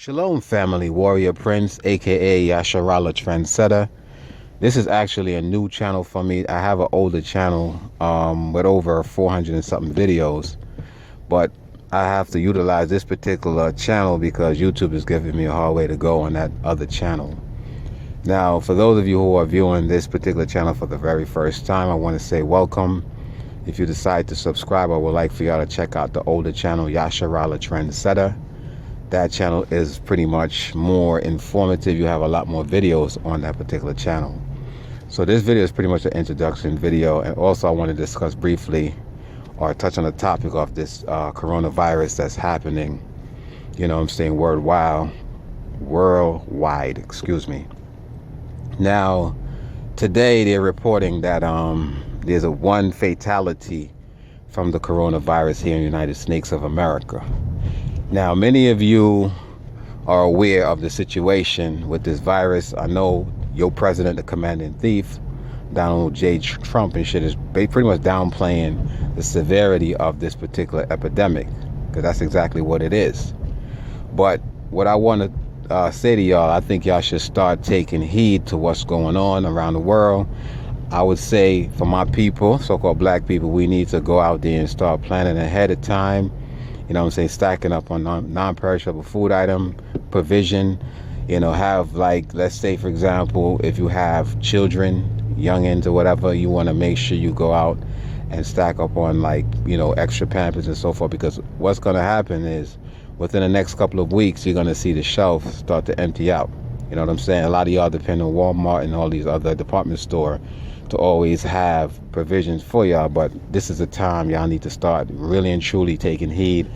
Shalom family, warrior prince, aka Yasharala Trendsetter. This is actually a new channel for me. I have an older channel with over 400 and something videos, but I have to utilize this particular channel because YouTube is giving me a hard way to go on that other channel. Now, for those of you who are viewing this particular channel for the very first time, I want to say welcome. If you decide to subscribe, I would like for y'all to check out the older channel, Yasharala Trendsetter. That channel is pretty much more informative. You have a lot more videos on that particular channel. So this video is pretty much an introduction video, and also I want to discuss briefly or touch on the topic of this coronavirus that's happening, I'm saying worldwide, excuse me. Now, today they're reporting that there's one fatality from the coronavirus here in the United States of America. Now, many of you are aware of the situation with this virus. I know your president, the commanding thief, Donald J. Trump and shit, is pretty much downplaying the severity of this particular epidemic, because that's exactly what it is. But what I want to say to y'all, I think y'all should start taking heed to what's going on around the world. I would say for my people, so-called black people, we need to go out there and start planning ahead of time. Stacking up on non-perishable food item provision. Have, like, let's say, for example, if you have children, youngins or whatever, you want to make sure you go out and stack up on, like, extra Pampers and so forth, because what's going to happen is within the next couple of weeks, you're going to see the shelf start to empty out. You know what I'm saying? A lot of y'all depend on Walmart and all these other department store to always have provisions for y'all, but this is the time y'all need to start really and truly taking heed.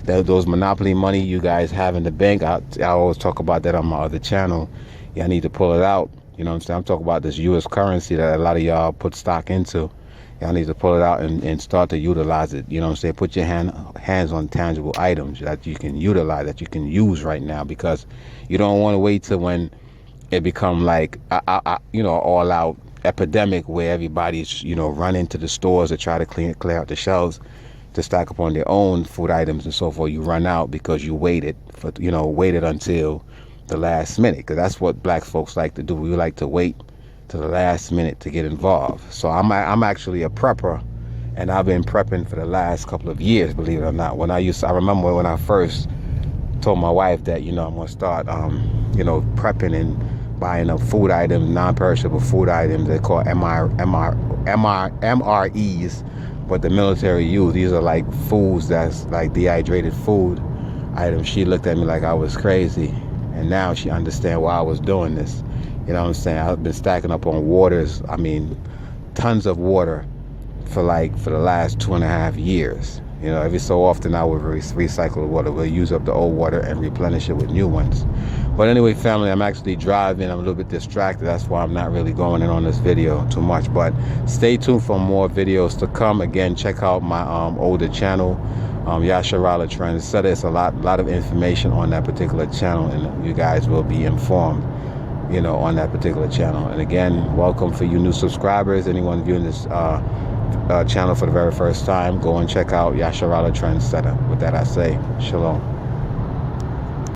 Those monopoly money you guys have in the bank, I always talk about that on my other channel. Y'all need to pull it out. You know what I'm saying? I'm talking about this U.S. currency that a lot of y'all put stock into. Y'all need to pull it out and start to utilize it. You know what I'm saying? Put your hands on tangible items that you can utilize, that you can use right now, because you don't want to wait till when it become like all out epidemic where everybody's running to the stores to try to clear out the shelves to stack up on their own food items and so forth. You run out because you waited until the last minute, because that's what black folks like to do. We like to wait to the last minute to get involved. So I'm actually a prepper, and I've been prepping for the last couple of years, believe it or not. I remember when I first told my wife that I'm gonna start prepping and buying up food items, non-perishable food items. They call MREs, but the military use. These are like foods that's like dehydrated food items. She looked at me like I was crazy, and now she understands why I was doing this. You know what I'm saying? I've been stacking up on waters. Tons of water for the last 2.5 years. Every so often I would recycle the water. We'll use up the old water and replenish it with new ones. But anyway, family, I'm actually driving. I'm a little bit distracted. That's why I'm not really going in on this video too much. But stay tuned for more videos to come. Again, check out my older channel, Yasharala Trendsetter. It's a lot of information on that particular channel, and you guys will be informed, on that particular channel. And again, welcome for you new subscribers. Anyone viewing this channel for the very first time, go and check out Yasharala Trendsetter. With that, I say shalom.